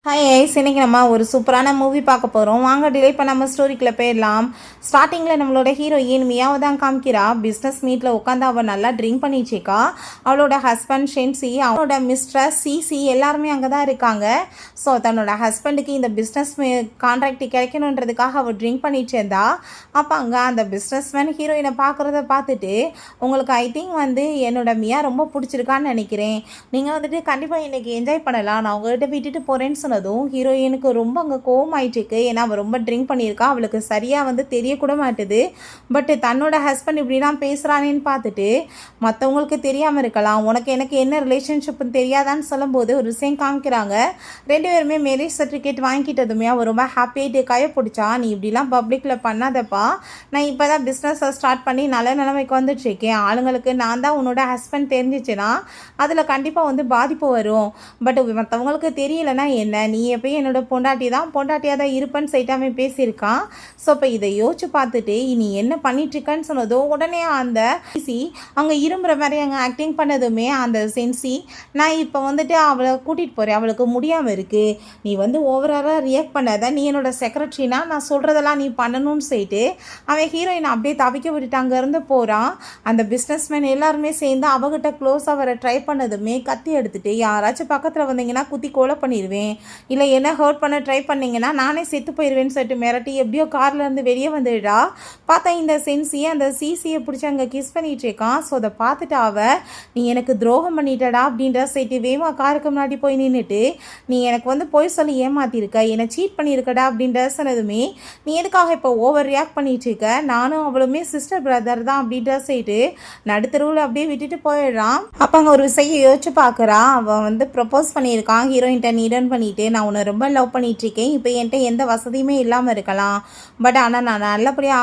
Hi ice, இன்னைக்கு நம்ம ஒரு சூப்பரான மூவி பார்க்க போகிறோம். வாங்க டிலே பண்ணாமல் ஸ்டோரிக்குள்ளே போயிடலாம். ஸ்டார்டிங்கில் நம்மளோட ஹீரோயின் மியாவை தான் காமிக்கிறா. பிஸ்னஸ் மீட்டில் உட்காந்து அவள் நல்லா ட்ரிங்க் பண்ணிச்சிருக்கா. அவளோட ஹஸ்பண்ட் ஷென்சி, அவளோட மிஸ்ட்ரஸ் சிசி எல்லாருமே அங்கே தான் இருக்காங்க. ஸோ தன்னோட ஹஸ்பண்டுக்கு இந்த பிஸ்னஸ் கான்ட்ராக்ட் கிடைக்கணுன்றதுக்காக அவள் ட்ரிங்க் பண்ணிட்டு இருந்தா. அப்போ அங்கே அந்த பிஸ்னஸ்மேன் ஹீரோயினை பார்க்குறத பார்த்துட்டு, உங்களுக்கு ஐ திங்க் என்னோட மியா ரொம்ப பிடிச்சிருக்கான்னு நினைக்கிறேன். நீங்கள் கண்டிப்பாக இன்றைக்கி என்ஜாய் பண்ணலாம், நான் உங்கள்கிட்ட விட்டுட்டு போகிறேன்னு சொன்னதும் ஹீரோயினுக்கு ரொம்ப அங்கே கோவம் ஆயிட்டுருக்கு. ஏன்னா அவள் ரொம்ப ட்ரிங்க் பண்ணியிருக்கா. அவளுக்கு சரியாக தெரியக்கூட மாட்டுது. பட் தன்னோட ஹஸ்பண்ட் இப்படிலாம் பேசுகிறானேன்னு பார்த்துட்டு, மற்றவங்களுக்கு தெரியாமல் இருக்கலாம், உனக்கு எனக்கு என்ன ரிலேஷன்ஷிப்னு தெரியாதான்னு சொல்லும்போது ஒரு விஷயம் காமிக்கிறாங்க. ரெண்டு பேருமே மேரேஜ் சர்டிஃபிகேட் வாங்கிக்கிட்டதுமே அவள் ரொம்ப ஹாப்பியாகிட்டு கையை பிடிச்சா, நீ இப்படிலாம் பப்ளிக்கில் பண்ணாதப்பா, நான் இப்போ தான் பிஸ்னஸை ஸ்டார்ட் பண்ணி நல்ல நிலைமைக்கு வந்துட்டுருக்கேன். ஆளுங்களுக்கு நான் தான் உன்னோட ஹஸ்பண்ட் தெரிஞ்சிச்சுன்னா அதில் கண்டிப்பாக பாதிப்பு வரும். பட் மற்றவங்களுக்கு தெரியலன்னா என்ன, நீ எப்பயும் என்னோட பொண்டாட்டியாக தான் இருப்பேன்னு சைட்டாமே பேசியிருக்கான். ஸோ இப்போ இதை யோசிச்சு பார்த்துட்டு நீ என்ன பண்ணிட்டுருக்கன்னு சொன்னதும் உடனே அந்த சிசி அங்கே இரும்புற மாதிரி அங்கே ஆக்டிங் பண்ணதுமே அந்த சென்சி, நான் இப்போ அவளை கூட்டிகிட்டு போகிறேன், அவளுக்கு முடியாமல் இருக்குது, நீ ஓவராலாக ரியாக்ட் பண்ணாத, நீ என்னோட செக்ரட்டரினா நான் சொல்கிறதெல்லாம் நீ பண்ணணும்னு சொல்லிட்டு அவன் ஹீரோயினை அப்படியே தவிக்க விட்டுட்டு அங்கேருந்து போகிறான். அந்த பிஸ்னஸ்மேன் எல்லாருமே சேர்ந்து அவகிட்ட க்ளோஸாக வர ட்ரை பண்ணதுமே கத்தி எடுத்துகிட்டு, யாராச்சும் பக்கத்தில் வந்தீங்கன்னா குத்தி கொலை பண்ணிடுவேன், இல்லை என்ன ஹர்ட் பண்ண ட்ரை பண்ணிங்கன்னா நானே செத்து போயிடுவேன்னு சொல்லிட்டு மிரட்டி எப்படியோ கார்லேருந்து வெளியே வந்துடுறா. பார்த்தா இந்த சென்சியை அந்த சிசியை பிடிச்சி அங்கே கிஸ் பண்ணிகிட்டு இருக்கான். ஸோ அதை பார்த்துட்டு நீ எனக்கு துரோகம் பண்ணிட்டடா அப்படின்ற சேர்த்து வேகமாக காருக்கு முன்னாடி போய் நின்றுட்டு, நீ எனக்கு போய் சொல்லி ஏமாத்திருக்க, என்னை சீட் பண்ணியிருக்கடா அப்படின்ற சொன்னதுமே, நீ எதுக்காக இப்போ ஓவர் ரியாக்ட் பண்ணிட்டு இருக்க, நானும் அவளுமே சிஸ்டர் பிரதர் தான் அப்படின்ற சேர்த்து நடுத்தருவில் அப்படியே விட்டுட்டு போயிடுறான். அப்போ அங்கே ஒரு விஷயம் யோசிச்சு பார்க்குறான். அவன் ப்ரப்போஸ் பண்ணியிருக்கான் ஹீரோயின்ட்ட, நீடன் பண்ணிட்டு, நான் உன்னை ரொம்ப லவ் பண்ணிகிட்ருக்கேன், இப்போ என்கிட்ட எந்த வசதியுமே இல்லாமல் இருக்கலாம், பட் ஆனால் நான் நல்லபடியாக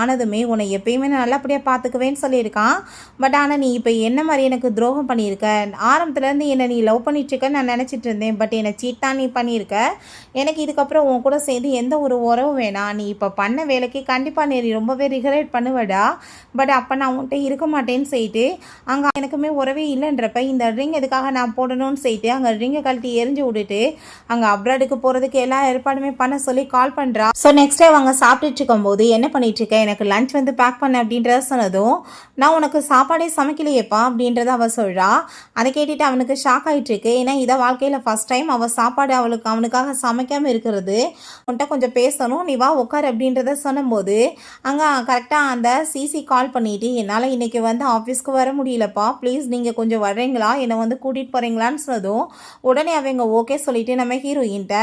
ஆனதுமே உன்னை எப்பயுமே நான் நல்லபடியாக பார்த்துக்குவேன்னு சொல்லியிருக்கான். பட் ஆனால் நீ இப்போ என்ன மாதிரி எனக்கு துரோகம் பண்ணியிருக்க, ஆரம்பத்துலேருந்து என்னை நீ லவ் பண்ணிகிட்ருக்கன்னு நான் நினச்சிட்டு இருந்தேன், பட் என்னை சீட் தான் நீ பண்ணியிருக்க, எனக்கு இதுக்கப்புறம் உன் கூட சேர்ந்து எந்த ஒரு உறவும் வேணாம், நீ இப்போ பண்ண வேலைக்கு கண்டிப்பாக நீ ரொம்பவே ரிகரெட் பண்ணுவடா, பட் அப்போ நான் உன்கிட்ட இருக்க மாட்டேன்னு சொல்லிட்டு அங்கே எனக்குமே உறவே இல்லைன்றப்ப இந்த ரிங் எதுக்காக நான் போடணும்னு சொல்லிட்டு அங்கே ரிங்கை கழட்டி எரிஞ்சு விட்டுட்டு அங்கே அப்ராடுக்கு போகிறதுக்கு எல்லா ஏற்பாடுமே பண்ண சொல்லி கால் பண்ணுறா. ஸோ நெக்ஸ்ட் டே அவங்க சாப்பிட்டுட்டு இருக்கும்போது, என்ன பண்ணிட்டு இருக்க, எனக்கு லஞ்ச் பேக் பண்ண அப்படின்றத சொன்னதும், நான் உனக்கு சாப்பாடே சமைக்கலையேப்பா அப்படின்றத அவள் சொல்கிறா. அதை கேட்டுட்டு அவனுக்கு ஷாக் ஆகிட்டு இருக்கு. ஏன்னா இதை வாழ்க்கையில் ஃபஸ்ட் டைம் அவள் சாப்பாடு அவனுக்காக சமைக்காமல் இருக்கிறது. உன்கிட்ட கொஞ்சம் பேசணும், நீ வா உட்கார் அப்படின்றத சொன்னும்போது அங்கே கரெக்டாக அந்த சிசி கால் பண்ணிட்டு, என்னால் இன்றைக்கி ஆஃபீஸ்க்கு வர முடியலப்பா, ப்ளீஸ் நீங்கள் கொஞ்சம் வர்றீங்களா, என்னை கூட்டிகிட்டு போகிறீங்களான்னு சொன்னதும் உடனே அவங்க ஓகே சொல்லிவிட்டு, நம்ம ஹீரோயின்ட்ட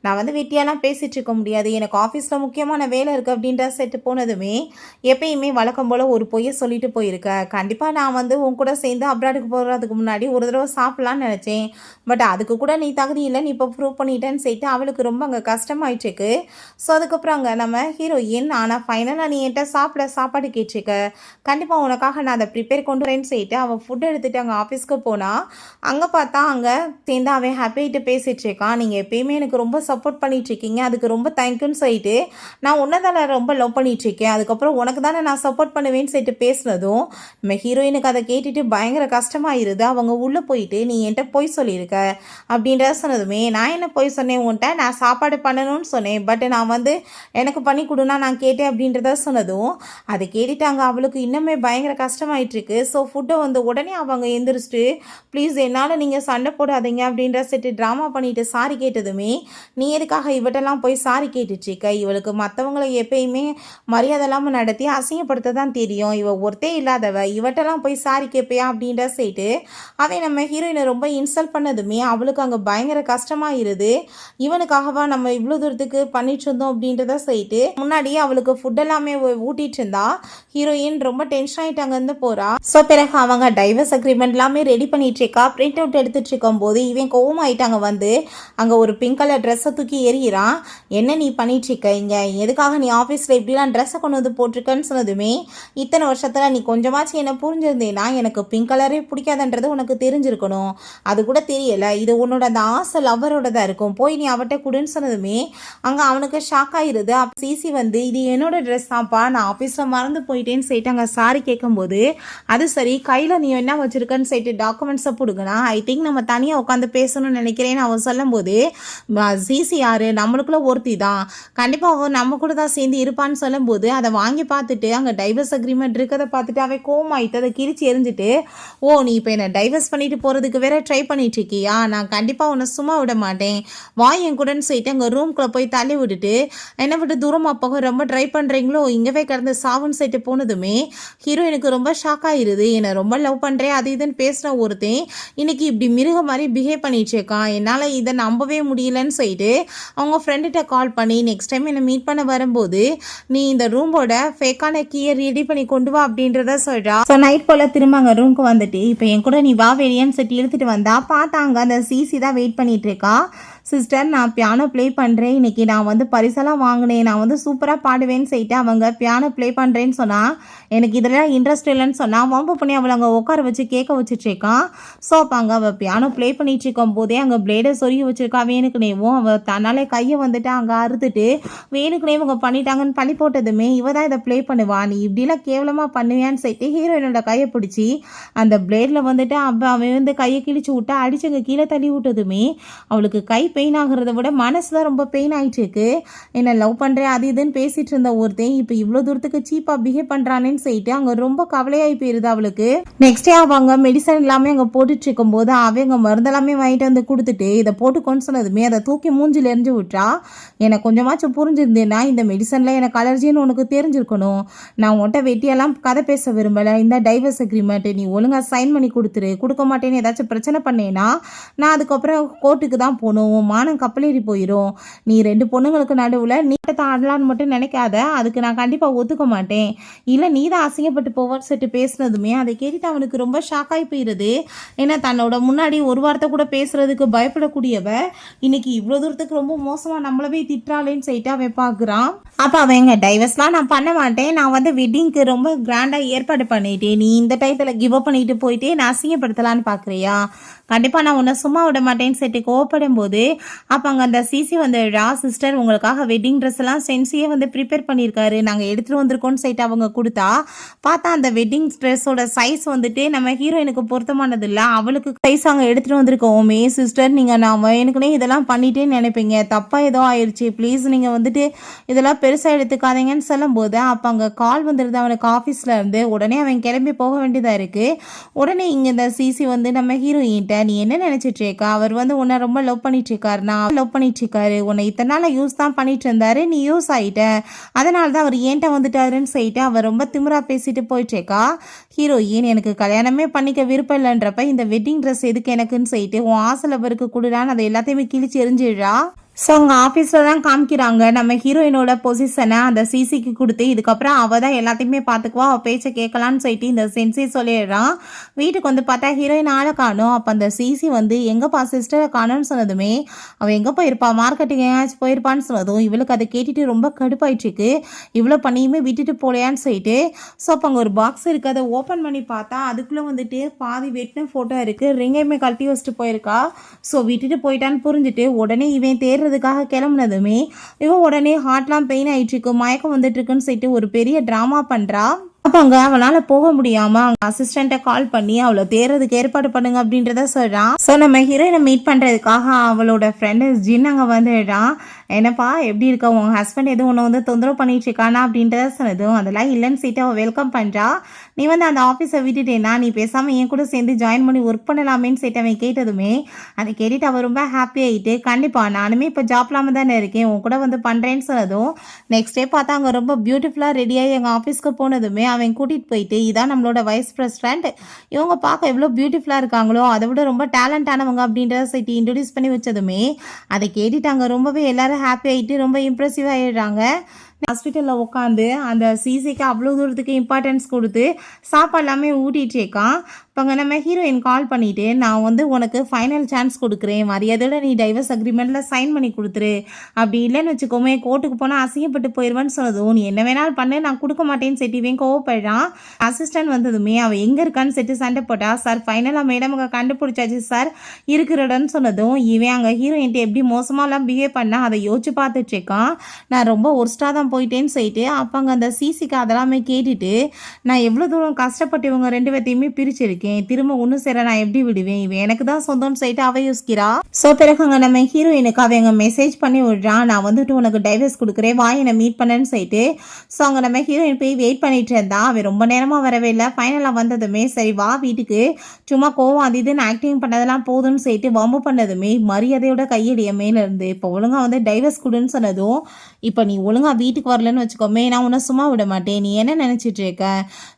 நான் வெட்டியெல்லாம் பேசிகிட்டு இருக்க முடியாது, எனக்கு ஆஃபீஸில் முக்கியமான வேலை இருக்குது அப்படின்ற செட்டு போனதுமே, எப்பயுமே வழக்கம் போல் ஒரு பொய்யை சொல்லிட்டு போயிருக்க, கண்டிப்பாக நான் உன் கூட சேர்ந்து அப்ராடுக்கு போகிறதுக்கு முன்னாடி ஒரு தடவை சாப்பிட்லான்னு நினச்சேன், பட் அதுக்கு கூட நீ தகுதி இல்லை, நீ இப்போ ப்ரூவ் பண்ணிட்டேன்னு சொல்லிட்டு அவளுக்கு ரொம்ப அங்கே கஷ்டமாயிட்டுருக்கு. ஸோ அதுக்கப்புறம் அங்கே நம்ம ஹீரோயின், ஆனால் ஃபைனலாக நீ என்கிட்ட சாப்பாடு கேட்டிருக்க, கண்டிப்பாக உனக்காக நான் அதை ப்ரிப்பேர் கொண்டு வரேன்னு சொல்லிட்டு அவள் ஃபுட் எடுத்துகிட்டு அங்கே ஆஃபீஸ்க்கு போனால், அங்கே பார்த்தா அங்கே சேர்ந்து அவன் ஹாப்பியாகிட்டு பேசிகிட்டு இருக்கான். நீங்கள் எப்பயுமே எனக்கு ரொம்ப சப்போர்ட் பண்ணிகிட்ருக்கீங்க, அதுக்கு ரொம்ப தேங்க்யூன்னு சொல்லிட்டு, நான் உன்னதால் ரொம்ப லவ் பண்ணிகிட்ருக்கேன், அதுக்கப்புறம் உனக்கு தானே நான் சப்போர்ட் பண்ணுவேன்னு சொல்லிட்டு பேசுனதும் நம்ம ஹீரோயினுக்கு அதை கேட்டுட்டு பயங்கர கஷ்டமாயிருது. அவங்க உள்ளே போயிட்டு, நீ என்கிட்ட போய் சொல்லியிருக்க அப்படின்ற சொன்னதுமே, நான் என்ன போய் சொன்னேன் உன்கிட்ட, நான் சாப்பாடு பண்ணணும்னு சொன்னேன், பட் நான் எனக்கு பண்ணி கொடுனா நான் கேட்டேன் அப்படின்றத சொன்னதும் அதை கேட்டுட்டாங்க. அவளுக்கு இன்னுமே பயங்கர கஷ்டமாயிட்டுருக்கு. ஸோ ஃபுட்டை உடனே அவங்க எந்திரிச்சிட்டு, ப்ளீஸ் என்னால் நீங்கள் சண்டை போடாதீங்க அப்படின்ற செட்டு ட்ராமா பண்ணிட்டு சாரி கேட்டதுமே, நீ எதுக்காக இவட்டெல்லாம் போய் சாரி கேட்டுட்ருக்க, இவளுக்கு மற்றவங்களை எப்பயுமே மரியாதை இல்லாமல் நடத்தி அசிங்கப்படுத்த தான் தெரியும், இவ ஒருத்தே இல்லாதவ, இவட்டெல்லாம் போய் சாரி கேட்பியா அப்படின்ற சைட்டு அவன் நம்ம ஹீரோயினை ரொம்ப இன்சல்ட் பண்ணதுமே அவளுக்கு அங்கே பயங்கர கஷ்டமாயிருது. இவனுக்காகவா நம்ம இவ்வளோ தூரத்துக்கு பண்ணிட்டு இருந்தோம் அப்படின்றத சைட்டு முன்னாடியே அவளுக்கு ஃபுட் எல்லாமே ஊட்டிட்டு இருந்தா. ஹீரோயின் ரொம்ப டென்ஷன் ஆகிட்டு அங்கேருந்து போகிறா. ஸோ பிறகு அவங்க டைவர்ஸ் அக்ரிமெண்ட் எல்லாமே ரெடி பண்ணிட்டு இருக்கா. பிரிண்ட் அவுட் எடுத்துட்டு இருக்கும் போது இவன் கோவம் ஆகிட்டாங்க. அங்கே ஒரு பிங்க் கலர் ட்ரெஸ்ஸை தூக்கி எறிகிறான். என்ன நீ பண்ணிட்டுருக்க இங்கே, எதுக்காக நீ ஆஃபீஸில் இப்படிலாம் ட்ரெஸ்ஸை கொண்டு போட்டிருக்கன்னு சொன்னதுமே, இத்தனை வருஷத்தில் நீ கொஞ்சமாச்சும் என்ன புரிஞ்சிருந்தேன்னா எனக்கு பிங்க் கலரே பிடிக்காதுன்றது உனக்கு தெரிஞ்சிருக்கணும், அது கூட தெரியலை, இது உன்னோட அந்த ஆசை லவ்வரோட தான் இருக்கும், போய் நீ அவட்ட கொடுன்னு சொன்னதுமே அங்கே அவனுக்கு ஷாக் ஆகிருது. அப்போ சிசி இது என்னோட ட்ரெஸ் தான்ப்பா, நான் ஆஃபீஸில் மறந்து போயிட்டேன்னு சொல்லிட்டு அங்கே சாரி கேட்கும்போது, அது சரி கையில் நீ என்ன வச்சுருக்கன்னு சொல்லிட்டு டாக்குமெண்ட்ஸை பிடுங்கினா, ஐ திங்க் நம்ம தனியாக உட்காந்து பேசணும்னு நினைக்கிறேன்னு அவன் சொல்லும்போது சொல்லும்போது சிசி யாரு, நம்மளுக்குள்ள ஒருத்தி தான், கண்டிப்பாக அவள் நம்ம கூட தான் சேர்ந்து இருப்பான்னு சொல்லும்போது அதை வாங்கி பார்த்துட்டு அங்கே டைவர்ஸ் அக்ரிமெண்ட் இருக்கிறத பார்த்துட்டு அவன் கோமாயிட்டு அதை கிழிச்சு எரிஞ்சிட்டு, ஓ நீ இப்போ என்னை டைவர்ஸ் பண்ணிட்டு போகிறதுக்கு வேற ட்ரை பண்ணிட்டு இருக்கியா, நான் கண்டிப்பாக உன்னை சும்மா விட மாட்டேன், வாய் என் கூடன்னு சொல்லிட்டு அங்கே ரூம்குள்ளே போய் தள்ளி விட்டுட்டு என்னை விட்டு தூரமாக போக ரொம்ப ட்ரை பண்ணுறீங்களோ, இங்கவே கிடந்து சாவுன்னு சொல்லிட்டு போனதுமே ஹீரோயினுக்கு ரொம்ப ஷாக் ஆகிருது. என்னை ரொம்ப லவ் பண்ணுறேன் அது இதுன்னு பேசின ஒருத்தன் இன்னைக்கு இப்படி மிருக மாதிரி பிஹேவ் பண்ணிட்டு இருக்கான், என்னால் இதை நம்பவே முடியலன்னு சொல்லிட்டு அவங்க ஃப்ரெண்டுகிட்ட கால் பண்ணி நெக்ஸ்ட் டைம் என்னை மீட் பண்ண வரும்போது நீ இந்த ரூமோட ஃபேக்கான கீயை ரெடி பண்ணி கொண்டு வா அப்படின்றத சொல்கிறா. ஸோ நைட் போல் திரும்ப அங்கே ரூமுக்கு வந்துட்டு இப்போ என் கூட நீ வா வெளியன்னு சொல்லிட்டு இழுத்துட்டு வந்தா பார்த்தாங்க அந்த சிசி தான் வெயிட் பண்ணிட்டு இருக்கா. சிஸ்டர் நான் பியானோ ப்ளே பண்ணுறேன், இன்றைக்கி நான் வந்து பரிசெல்லாம் வாங்கினேன், நான் வந்து சூப்பராக பாடுவேன்னு சொல்லிட்டு அவங்க பியானோ ப்ளே பண்ணுறேன்னு சொன்னால் எனக்கு இதெல்லாம் இன்ட்ரெஸ்ட் இல்லைன்னு சொன்னால் வம்பு பண்ணி அவளை அங்கே உட்கார வச்சு கேட்க வச்சுட்ருக்கான். ஸோ அப்போ அங்கே அவள் பியானோ ப்ளே பண்ணிட்டு இருக்கும் போதே அங்கே பிளேடை சொருகி வச்சுருக்கா வேணுக்குனேவும். அவள் தன்னாலே கையை வந்துட்டு அங்கே அறுத்துட்டு வேணுக்குனே இவங்க பண்ணிட்டாங்கன்னு பண்ணி போட்டதுமே இவ தான் இதை ப்ளே பண்ணுவா, நீ இப்படிலாம் கேவலமாக பண்ணுவியான்னு சொல்லிட்டு ஹீரோயினோட கையை பிடிச்சி அந்த பிளேடில் வந்துட்டு அவன் வந்து கையை கிழிச்சு விட்டா அடிச்சங்க கீழே தள்ளி விட்டதுமே அவளுக்கு கை பெயின் ஆகிறத விட மனசு தான் ரொம்ப பெயின் ஆகிட்டு இருக்கு. என்ன லவ் பண்ணுறேன் அது இதுன்னு பேசிகிட்டு இருந்த ஒருத்தன் இப்போ இவ்வளோ தூரத்துக்கு சீப்பாக பிஹேவ் பண்ணுறானேன்னு சொல்லிட்டு அங்கே ரொம்ப கவலையாகி போயிருது அவளுக்கு. நெக்ஸ்ட் டே அவங்க மெடிசன் எல்லாமே அங்கே போட்டுட்டு இருக்கும்போது அவங்க மருந்தெல்லாமே வாங்கிட்டு வந்து கொடுத்துட்டு இதை போட்டுக்கொண்டு சொன்னதுமே அதை தூக்கி மூஞ்சில் எரிஞ்சு விட்றா. எனக்கு கொஞ்சமாச்சும் புரிஞ்சிருந்தேன்னா இந்த மெடிசனில் எனக்கு அலர்ஜின்னு உனக்கு தெரிஞ்சிருக்கணும், நான் உன்கிட்ட வெட்டியெல்லாம் கதை பேச விரும்பலை, இந்த டைவர்ஸ் அக்ரிமெண்ட் நீ ஒழுங்காக சைன் பண்ணி கொடுத்துரு, கொடுக்க மாட்டேன்னு ஏதாச்சும் பிரச்சனை பண்ணேன்னா நான் அதுக்கப்புறம் கோர்ட்டுக்கு தான் போகணும், மானம் கப்பலேறி போயிடும், நீ 2 பொண்ணுங்களுக்கு நடுவில் நீ தான் ஆடலான்னு மட்டும் நினைக்காத, அதுக்கு நான் கண்டிப்பாக ஒத்துக்க மாட்டேன், இல்லை நீ தான் அசிங்கப்பட்டு போவான்னு சொல்லிட்டு பேசினதுமே அதை கேட்டுட்டு அவனுக்கு ரொம்ப ஷாக் ஆகி போயிடுது. ஏன்னா தன்னோட முன்னாடி ஒரு வார்த்தை கூட பேசுறதுக்கு பயப்படக்கூடியவ இன்னைக்கு இவ்வளோ தூரத்துக்கு ரொம்ப மோசமாக நம்மளவே திட்டுறாளேன்னு சொல்லிட்டு அவன் பார்க்குறான். அப்போ அவங்க டைவர்ஸ்லாம் நான் பண்ண மாட்டேன், நான் வந்து வெட்டிங்க்கு ரொம்ப கிராண்டாக ஏற்பாடு பண்ணிட்டேன், நீ இந்த டயத்தில் கிவ் அப் பண்ணிட்டு போயிட்டு நான் அசிங்கப்படுத்தலான்னு பார்க்குறியா, கண்டிப்பாக நான் உன்னை சும்மா விட மாட்டேன்னு சொல்லிட்டு கோவப்படும் போது அப்போ அங்கே அந்த சிசி வந்து சிஸ்டர் உங்களுக்காக வெட்டிங் ட்ரெஸ் எல்லாம் சென்சியே வந்து ப்ரிப்பேர் பண்ணியிருக்காரு, நாங்கள் எடுத்துகிட்டு வந்திருக்கோன்னு சொல்லிட்டு அவங்க கொடுத்தா பார்த்தா அந்த வெட்டிங் ட்ரெஸ்ஸோட சைஸ் வந்துட்டு நம்ம ஹீரோயினுக்கு பொருத்தமானது இல்லை, அவளுக்கு சைஸ் அங்கே எடுத்துகிட்டு வந்திருக்கோமே சிஸ்டர் நீங்கள் நான் எனக்குனே இதெல்லாம் பண்ணிட்டேன்னு நினைப்பீங்க, தப்பாக ஏதோ ஆயிடுச்சு ப்ளீஸ் நீங்கள் வந்துட்டு இதெல்லாம் பெருசாக எடுத்துக்காதீங்கன்னு சொல்லும்போது அப்போ அங்கே கால் வந்துடுது அவனுக்கு ஆஃபீஸில் இருந்து. உடனே அவன் கிளம்பி போக வேண்டியதாக இருக்குது. உடனே இங்கே இந்த சிசி வந்து நம்ம ஹீரோயின்ட்ட நீ என்ன நினைச்சிட்டு இருக்க, அவர் வந்து உன்னை ரொம்ப லவ் பண்ணிட்டு இருக்காரு, நான் லவ் பண்ணிட்டு இருக்காரு, உன்னை இத்தனை நாள் யூஸ் தான் பண்ணிட்டு இருந்தாரு, நீ யூஸ் ஆயிட்ட, அதனால தான் அவர் ஏன்ட்ட வந்துட்டாருன்னு சொல்லிட்டு அவர் ரொம்ப திமிரா பேசிட்டு போயிட்டு இருக்கா. ஹீரோயின் எனக்கு கல்யாணமே பண்ணிக்க விருப்பம் இல்லைன்றப்ப இந்த வெட்டிங் ட்ரெஸ் எதுக்கு எனக்குன்னு சொல்லிட்டு உன் ஆசைலவருக்கு கொடுடான்னு அதை எல்லாத்தையுமே கிழிச்சு எரிஞ்சிடுறா. ஸோ அவங்க ஆஃபீஸில் தான் காமிக்கிறாங்க நம்ம ஹீரோயினோட பொசிஷனை அந்த சிசிக்கு கொடுத்து இதுக்கப்புறம் அவள் தான் எல்லாத்தையுமே பார்த்துக்குவா, அவள் பேச்சை கேட்கலான்னு சொல்லிட்டு இந்த சென்சி சொல்லிடுறான். வீட்டுக்கு வந்து பார்த்தா ஹீரோயின் ஆளை காணும். அப்போ அந்த சிசி வந்து எங்கேப்பா சிஸ்டரை காணும்னு சொன்னதுமே அவள் எங்கே போயிருப்பா, மார்க்கெட்டுக்கு எங்கேயாச்சும் போயிருப்பான்னு சொன்னதும் இவளுக்கு அதை கேட்டுட்டு ரொம்ப கடுப்பாயிட்டுருக்கு, இவ்வளோ பண்ணியுமே விட்டுட்டு போலையான்னு சொல்லிட்டு. ஸோ அப்போ அங்கே ஒரு பாக்ஸ் இருக்குது, அதை ஓப்பன் பண்ணி பார்த்தா அதுக்குள்ளே வந்துட்டு பாதி வெட்டின ஃபோட்டோ இருக்குது, ரிங்கையுமே கழட்டி வச்சுட்டு போயிருக்கா. ஸோ விட்டுட்டு போயிட்டான்னு புரிஞ்சுட்டு உடனே இவன் தேடுறதுக்காக கிளம்புனதுமே இவன் உடனே ஹார்ட்லாம் பெயின் ஆயிட்டு இருக்கு, மயக்கம் வந்துட்டு இருக்குன்னு சொல்லிட்டு ஒரு பெரிய ட்ராமா பண்ணுறா. அப்போ அங்கே அவனால் போக முடியாமல் அவங்க அசிஸ்டண்ட்டை கால் பண்ணி அவளை தேடுறதுக்கு ஏற்பாடு பண்ணுங்க அப்படின்றத சொல்கிறான். ஸோ நம்ம ஹீரோயினை மீட் பண்ணுறதுக்காக அவளோட ஃப்ரெண்டு ஜின் அங்கே வந்துடுறான். என்னப்பா எப்படி இருக்க, உங்கள் ஹஸ்பண்ட் எதுவும் ஒன்று வந்து தொந்தரவு பண்ணிட்டு இருக்கானா அப்படின்றத சொன்னதும் அதெல்லாம் இல்லைன்னு சொல்லிட்டு அவள் வெல்கம் பண்ணுறா. நீ வந்து அந்த ஆஃபீஸை விட்டுட்டேன்னா நீ பேசாமல் என் கூட சேர்ந்து ஜாயின் பண்ணி ஒர்க் பண்ணலாமேன்னு சொல்லிட்டு அவன் கேட்டதுமே அதை கேட்டுட்டு அவள் ரொம்ப ஹாப்பி ஆகிட்டு கண்டிப்பாக நானுமே இப்போ ஜாப் இல்லாமல் தானே இருக்கேன் உன் கூட வந்து பண்ணுறேன்னு சொன்னதும் நெக்ஸ்ட் டே பார்த்தா அங்கே ரொம்ப பியூட்டிஃபுல்லாக ரெடியாகி எங்கள் ஆஃபீஸ்க்கு போனதுமே அவன் கூட்டிகிட்டு போயிட்டு இதான் நம்மளோட வைஸ் பிரசிடென்ட், இவங்க பார்க்க எவ்வளோ பியூட்டிஃபுல்லாக இருக்காங்களோ அதை விட ரொம்ப டேலண்டானவங்க அப்படின்றத சொல்லிட்டு இன்ட்ரடியூஸ் பண்ணி வச்சதுமே அதை கேட்டுட்டு அங்கே ரொம்பவே எல்லாரும் ஹாப்பி ஆகிட்டு ரொம்ப இம்ப்ரெசிவ் ஆகிடுறாங்க. ஹாஸ்பிட்டலில் உட்காந்து அந்த சிசிக்கு அவ்வளோ தூரத்துக்கு இம்பார்ட்டன்ஸ் கொடுத்து சாப்பாடு எல்லாமே ஊட்டிகிட்டு இருக்கான். இப்போ அங்கே நம்ம ஹீரோயின் கால் பண்ணிவிட்டு நான் வந்து உனக்கு ஃபைனல் சான்ஸ் கொடுக்குறேன், மரியாதையோட நீ டைவர்ஸ் அக்ரிமெண்ட்டில் சைன் பண்ணி கொடுத்துரு, அப்படி இல்லைன்னு வச்சுக்கோமே கோர்ட்டுக்கு போனால் அசிங்கப்பட்டு போயிடுவேன்னு சொன்னதும் நீ என்ன வேணாலும் பண்ணு நான் கொடுக்க மாட்டேன்னு செட்டிவேன் கோவப்படுறான். அசிஸ்டன்ட் வந்ததுமே அவள் எங்கே இருக்கான்னு செட்டு சண்டை போட்டா சார் ஃபைனலாக மேடம் அங்கே கண்டுபிடிச்சாச்சு சார் இருக்கிறடன்னு சொன்னதும் இவன் அங்கே ஹீரோயின்ட்டு எப்படி மோசமாலாம் பிஹேவ் பண்ணால் அதை யோசிச்சு பார்த்துட்ருக்கான். நான் ரொம்ப ஒர்ஸ்ட்டாக தான் தான் போயிட்டேன்னு சொல்லிட்டு அப்பாங்க அந்த சிசிக்கு அதெல்லாமே கேட்டுட்டு நான் எவ்வளோ தூரம் கஷ்டப்பட்டு இவங்க 2 பேர்த்தையுமே பிரிச்சிருக்கேன், திரும்ப ஒன்று சேர நான் எப்படி விடுவேன், இவன் எனக்கு தான் சொந்தம்னு சொல்லிட்டு அவ யோசிக்கிறா. ஸோ பிறகு அங்கே நம்ம ஹீரோயினுக்கு அவங்க மெசேஜ் பண்ணி விடுறான், நான் வந்துட்டு உனக்கு டைவர்ஸ் கொடுக்குறேன், வா என்னை மீட் பண்ணேன்னு சொல்லிட்டு. ஸோ அங்கே நம்ம ஹீரோயின் போய் வெயிட் பண்ணிட்டு இருந்தா, அவன் ரொம்ப நேரமாக வரவே இல்லை. ஃபைனலாக வந்ததுமே சரி வா வீட்டுக்கு, சும்மா கோவம் அது இதுன்னு ஆக்டிங் பண்ணதெல்லாம் போதும்னு சொல்லிட்டு வம்பு பண்ணதுமே மரியாதையோட கையடிய மேலே இருந்து இப்போ ஒழுங்காக வந்து டைவர்ஸ் கொடுன்னு சொன்னதும், இப்போ நீ ஒழுங்காக வீட்டுக்கு வரலன்னு வச்சுக்கோமே நான் உன்னை சும்மா விட மாட்டேன், நீ என்ன நினச்சிட்டு இருக்க,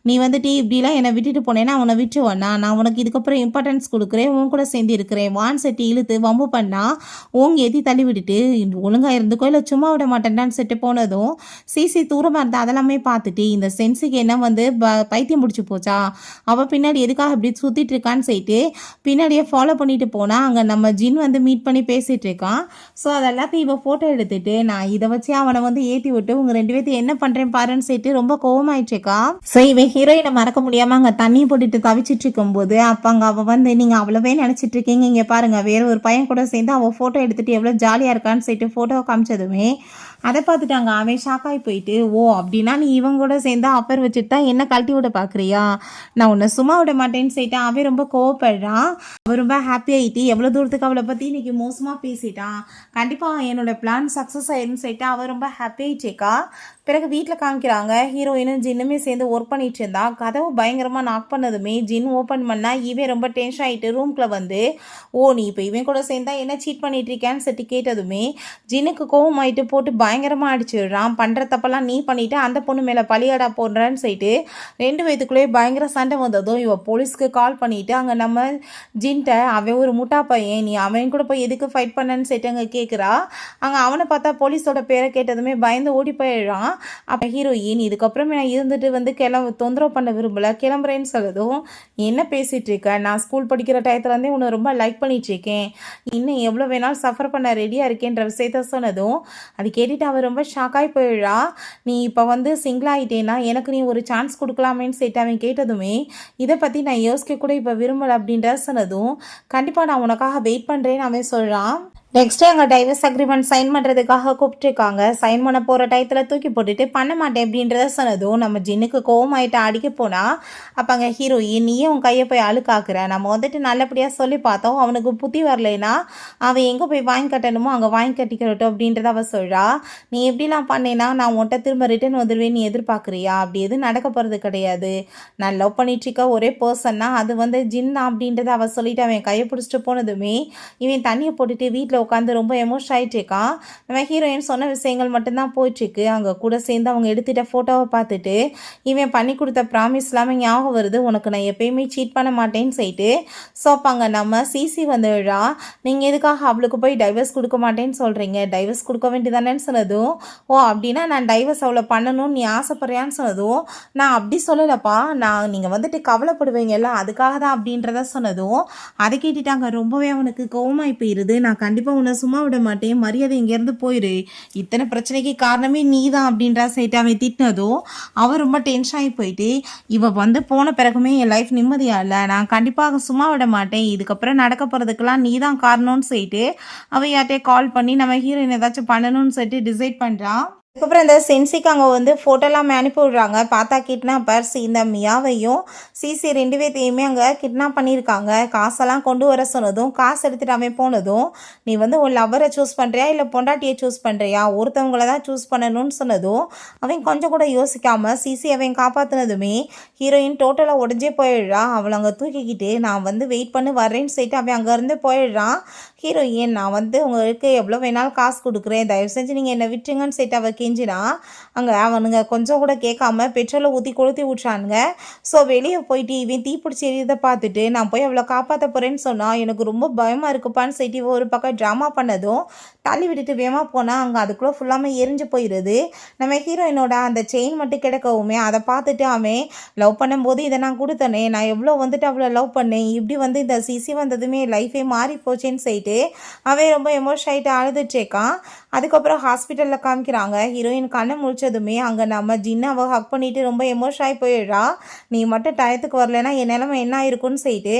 நீ வந்துட்டு இப்படிலாம் என்னை விட்டுட்டு போனேன்னா உன்னை விட்டுருவேண்ணா, நான் உனக்கு இதுக்கப்புறம் இம்பார்ட்டன்ஸ் கொடுக்குறேன், உன் கூட சேர்ந்து இருக்கிறேன், வான் செட்டி இழுத்து வம்பு பண்ணா ஓங்க ஏற்றி தள்ளி விட்டுட்டு ஒழுங்காக இருந்துக்கோ இல்லை சும்மா விட மாட்டேன்டான்னு செட்டு போனதும் சிசி தூரமாக இருந்தால் அதெல்லாமே பார்த்துட்டு இந்த சென்ஸுக்கு என்ன வந்து பைத்தியம் பிடிச்சி போச்சா, அவள் பின்னாடி எதுக்காக இப்படி சுற்றிட்டு இருக்கான்னு சொல்லிட்டு பின்னாடியே ஃபாலோ பண்ணிட்டு போனால் அங்கே நம்ம ஜின் வந்து மீட் பண்ணி பேசிகிட்டு இருக்கான். ஸோ அதெல்லாத்தையும் இவன் ஃபோட்டோ எடுத்துட்டு நான் இதை வச்சு அவனை வந்து ஏற்றி விட்டு உங்கள் 2 பேர்த்தையும் என்ன பண்ணுறேன் பாருன்னு சொல்லிட்டு ரொம்ப கோவமாயிட்டுருக்கா. ஸோ இவன் ஹீரோயினை மறக்க முடியாமல் அங்கே தண்ணி போட்டுட்டு தவிச்சிட்டு இருக்கும்போது அப்போ அங்கே அவள் வந்து நீங்கள் அவ்வளோவே நினச்சிட்டு இருக்கீங்க, இங்கே பாருங்கள் வேற ஒரு பையன் கூட சேர்ந்து அவள் ஃபோட்டோ எடுத்துகிட்டு எவ்வளோ ஜாலியாக இருக்கான்னு சொல்லிட்டு ஃபோட்டோ காமிச்சதுமே அதை பார்த்துட்டாங்க. அவன் ஷாக்காகி போயிட்டு ஓ அப்படின்னா நீ இவங்க கூட சேர்ந்து அப்பர் வச்சுட்டு தான் என்ன கழட்டி விட பார்க்குறியா, நான் உன்னை சும்மா விட மாட்டேன்னு சொல்லிட்டு அவன் ரொம்ப கோவப்படுறான். அவன் ரொம்ப ஹாப்பி ஆகிட்டு எவ்வளோ தூரத்துக்கு அவளை பற்றி இன்னைக்கு மோசமாக பேசிட்டான், கண்டிப்பாக என்னோட பிளான் சக்ஸஸ் ஆயிருன்னு சொல்லிட்டு அவன் ரொம்ப ஹாப்பி ஆகிட்டேக்கா. பிறகு வீட்டில் காமிக்கிறாங்க ஹீரோயினும் ஜின்னுமே சேர்ந்து ஒர்க் பண்ணிட்டு இருந்தா. கதவு பயங்கரமாக நாக் பண்ணதுமே ஜின் ஓப்பன் பண்ணால் இவன் ரொம்ப டென்ஷன் ஆகிட்டு ரூம்குள்ளே வந்து ஓ நீ இப்போ இவன் கூட சேர்ந்தா என்ன சீட் பண்ணிட்டு இருக்கேன்னு சொல்லி கேட்டதுமே ஜின்னுக்கு கோவம் ஆகிட்டு போட்டு பயங்கரமாக அடிச்சிடுறான். பண்ணுற தப்பெல்லாம் நீ பண்ணிவிட்டு அந்த பொண்ணு மேலே பழியாடா போடுறான்னு சொல்லிட்டு 2 பேத்துக்குள்ளேயே பயங்கர சண்டை வந்ததும் இவ போலீஸ்க்கு கால் பண்ணிவிட்டு அங்கே நம்ம ஜின்ட்ட அவன் ஒரு முட்டா பையன், நீ அவன் கூட போய் எதுக்கு ஃபைட் பண்ணன்னு சொல்லிட்டு அங்கே கேட்குறா. அங்கே அவனை பார்த்தா போலீஸோட பேரை கேட்டதுமே பயந்து ஓடி போயிடுறான். அப்போ ஹீரோயின் இதுக்கப்புறமே நான் இருந்துட்டு வந்து தொந்தரவு பண்ண விரும்பலை கிளம்புறேன்னு சொல்லதும் என்ன பேசிகிட்டு இருக்க, நான் ஸ்கூல் படிக்கிற டயத்துலேருந்தே உன்னை ரொம்ப லைக் பண்ணிட்டு இருக்கேன், இன்னும் எவ்வளோ வேணாலும் சஃபர் பண்ண ரெடியாக இருக்கேன்ற விஷயத்த சொன்னதும் அது கேட்டுட்டு அவன் ரொம்ப ஷாக்காகி போயிடுறா. நீ இப்போ வந்து சிங்கிள் ஆகிட்டேன்னா எனக்கு நீ ஒரு சான்ஸ் கொடுக்கலாமேன்னு சொல்லிட்டு அவன் கேட்டதுமே இதை பற்றி நான் யோசிக்க கூட இப்போ விரும்பலை அப்படின்ற சொன்னதும் கண்டிப்பாக நான் உனக்காக வெயிட் பண்ணுறேன்னு அவன் சொல்கிறான். நெக்ஸ்ட்டு அங்கே டைவர்ஸ் அக்ரிமெண்ட் சைன் பண்ணுறதுக்காக கூப்பிட்டுருக்காங்க. சைன் பண்ண போகிற டயத்தில் தூக்கி போட்டுட்டு பண்ண மாட்டேன் அப்படின்றத சொன்னதும் நம்ம ஜின்னுக்கு கோவமாயிட்டு அடிக்க போனால் அப்போ அங்கே ஹீரோயின் நீயே உன் கையை போய் அழுக்காக்குற, நம்ம வந்துட்டு நல்லபடியாக சொல்லி பார்த்தோம், அவனுக்கு புத்தி வரலைன்னா அவன் எங்கே போய் வாங்கி கட்டணுமோ அங்கே வாங்கி கட்டிக்கிறட்டும் அப்படின்றத அவள் சொல்கிறா. நீ எப்படிலாம் பண்ணேன்னா நான் உன்ட்ட திரும்ப ரிட்டர்ன் வந்துடுவேன் நீ எதிர்பார்க்குறியா, அப்படி எதுவும் நடக்க போகிறது கிடையாது, நான் லவ் பண்ணிட்டுருக்க ஒரே பர்சன்னா அது வந்து ஜின் தான் அப்படின்றத அவள் சொல்லிவிட்டு அவன் கையை பிடிச்சிட்டு போனதுமே இவன் தண்ணியை போட்டுட்டு வீட்டில் உட்காந்து ரொம்ப எமோஷன் ஆகிட்டு இருக்கான். நம்ம ஹீரோயின் சொன்ன விஷயங்கள் மட்டும்தான் போயிட்டுருக்கு. அங்கே கூட சேர்ந்து அவங்க எடுத்துகிட்ட ஃபோட்டோவை பார்த்துட்டு இவன் பண்ணி கொடுத்த ப்ராமிஸ் இல்லாமல் ஞாபகம் வருது, உனக்கு நான் எப்பயுமே சீட் பண்ண மாட்டேன்னு சொல்லிட்டு. ஸோ அப்போ அங்கே நம்ம சிசி வந்துடுறா. நீங்கள் எதுக்காக அவளுக்கு போய் டைவர்ஸ் கொடுக்க மாட்டேன்னு சொல்கிறீங்க, டைவர்ஸ் கொடுக்க வேண்டியதானேன்னு சொன்னதும் ஓ அப்படின்னா நான் டைவர்ஸ் அவளை பண்ணணும்னு நீ ஆசைப்படுறியான்னு சொன்னதும் நான் அப்படி சொல்லலப்பா, நான் நீங்கள் வந்துட்டு கவலைப்படுவீங்கல்ல அதுக்காக தான் அப்படின்றத சொன்னதும் அதை கேட்டுட்டாங்க. ரொம்பவே அவனுக்கு கோவமாகி போயிடுது. நான் கண்டிப்பாக உன்னை சும்மா விட மாட்டேன், மரியாதை இங்கேருந்து போயிரு, இத்தனை பிரச்சனைக்கு காரணமே நீ தான் அப்படின்றா சைட்டு அவன் திட்டினதும் அவன் ரொம்ப டென்ஷன் ஆகி போயிட்டு இவ வந்து போன பிறகுமே என் லைஃப் நிம்மதியாக இல்லை, நான் கண்டிப்பாக சும்மா விட மாட்டேன், இதுக்கப்புறம் நடக்க போகிறதுக்கெல்லாம் நீ தான் காரணம்னு சொல்லிட்டு அவன் யார்ட்டே கால் பண்ணி நம்ம ஹீரோயின் ஏதாச்சும் பண்ணணும்னு சொல்லிட்டு டிசைட் பண்ணுறான். அதுக்கப்புறம் இந்த சென்சிக்கு அங்கே வந்து ஃபோட்டோலாம் அனுப்பி விடுறாங்க. பார்த்தா கிட்னாப்பர்ஸ் இந்த மியாவையும் சிசி 2 பேர்த்தையுமே அங்கே கிட்னாப் பண்ணியிருக்காங்க. காசெல்லாம் கொண்டு வர சொன்னதும் காசு எடுத்துகிட்டு அவன் போனதும் நீ வந்து ஒரு லவ்வரை சூஸ் பண்ணுறியா இல்லை பொண்டாட்டியை சூஸ் பண்ணுறியா, ஒருத்தவங்கள தான் சூஸ் பண்ணணும்னு சொன்னதும் அவன் கொஞ்சம் கூட யோசிக்காமல் சிசி அவன் காப்பாற்றினதுமே ஹீரோயின் டோட்டலாக உடஞ்சே போயிடுறா. அவளை அங்கே தூக்கிக்கிட்டு நான் வந்து வெயிட் பண்ணி வர்றேன்னு சொல்லிட்டு அவன் அங்கேருந்து போயிடுறான். ஹீரோயின் நான் வந்து உங்களுக்கு எவ்வளோ வேணாலும் காசு கொடுக்குறேன், தயவு செஞ்சு நீங்கள் என்னை விட்டுருங்கன்னு சொல்லிட்டு அவள் கெஞ்சினா அங்கே அவனுங்க கொஞ்சம் கூட கேட்காம பெட்ரோலை ஊற்றி கொளுத்தி விட்றானுங்க. ஸோ வெளியே போயிட்டு இவன் தீப்பிடிச்சி எரியதை பார்த்துட்டு நான் போய் அவளை காப்பாற்ற போகிறேன்னு சொன்னால் எனக்கு ரொம்ப பயமாக இருக்குப்பான்னு சொல்லிட்டு ஒரு பக்கம் ட்ராமா பண்ணதும் தள்ளி விட்டுட்டு வேகமாக போனால் அங்கே அதுக்குள்ளே ஃபுல்லாமல் எரிஞ்சு போயிடுது. நம்ம ஹீரோயினோட அந்த செயின் மட்டும் கிடக்கவுமே அதை பார்த்துட்டு அவன் லவ் பண்ணும்போது இதை நான் கொடுத்தனே, நான் எவ்வளோ வந்துட்டு அவளை லவ் பண்ணேன், இப்படி வந்து இந்த சிசி வந்ததுமே லைஃபே மாறி போச்சேன்னு சொல்லிட்டு அவன் ரொம்ப எமோஷன் ஆகிட்டு அழுதுட்ருக்கான். அதுக்கப்புறம் ஹாஸ்பிட்டலில் காமிக்கிறாங்க. ஹீரோயின் கண்ணை முழிச்சதுமே அங்கே நம்ம ஜின்னை அவள் ஹக் பண்ணிவிட்டு ரொம்ப எமோஷன் ஆகி போயிடுறா. நீ மட்டும் டயத்துக்கு வரலைன்னா என் நிலமை என்ன ஆயிருக்குன்னு சொல்லிட்டு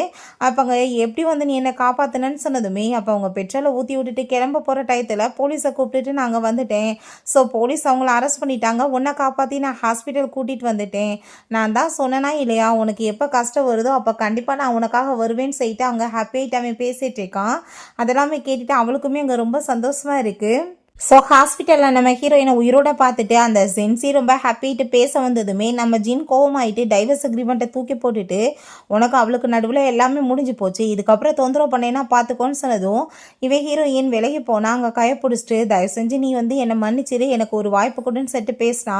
அப்போ அங்கே எப்படி வந்து நீ என்னை காப்பாற்றினன்னு சொன்னதுமே அப்போ அவங்க பெட்ரோலை ஊற்றி விட்டுட்டு கிளம்ப போகிற டயத்தில் போலீஸை கூப்பிட்டுட்டு நாங்கள் வந்துட்டேன். ஸோ போலீஸ் அவங்கள அரெஸ்ட் பண்ணிட்டாங்க. உன்னை காப்பாற்றி நான் ஹாஸ்பிட்டல் கூட்டிகிட்டு வந்துட்டேன். நான் தான் சொன்னேனா இல்லையா, உனக்கு எப்போ கஷ்டம் வருதோ அப்போ கண்டிப்பாக நான் உனக்காக வருவேன்னு சொல்லிட்டு அவங்க ஹாப்பியாகிட்டு அவன் பேசிகிட்டு இருக்கான். அதெல்லாமே கேட்டுட்டு அவளுக்குமே அங்கே ரொம்ப சந்தோஷமாக இருக்குது. ஸோ ஹாஸ்பிட்டலில் நம்ம ஹீரோயினை உயிரோட பார்த்துட்டு அந்த ஜென்சி ரொம்ப ஹாப்பிட்டு பேச வந்ததுமே நம்ம ஜின் கோவமாயிட்டு டைவர்ஸ் அக்ரிமெண்ட்டை தூக்கி போட்டுட்டு உனக்கு அவளுக்கு நடுவில் எல்லாமே முடிஞ்சு போச்சு, இதுக்கப்புறம் தொந்தரவு பண்ணேன்னா பார்த்துக்கோன்னு சொன்னதும் இவன் ஹீரோயின் விலகி போனால் அங்கே கைப்பிடிச்சிட்டு தயவு செஞ்சு நீ என்னை மன்னிச்சிரு, எனக்கு ஒரு வாய்ப்பு கொடுன்னு சொல்லிட்டு பேசினா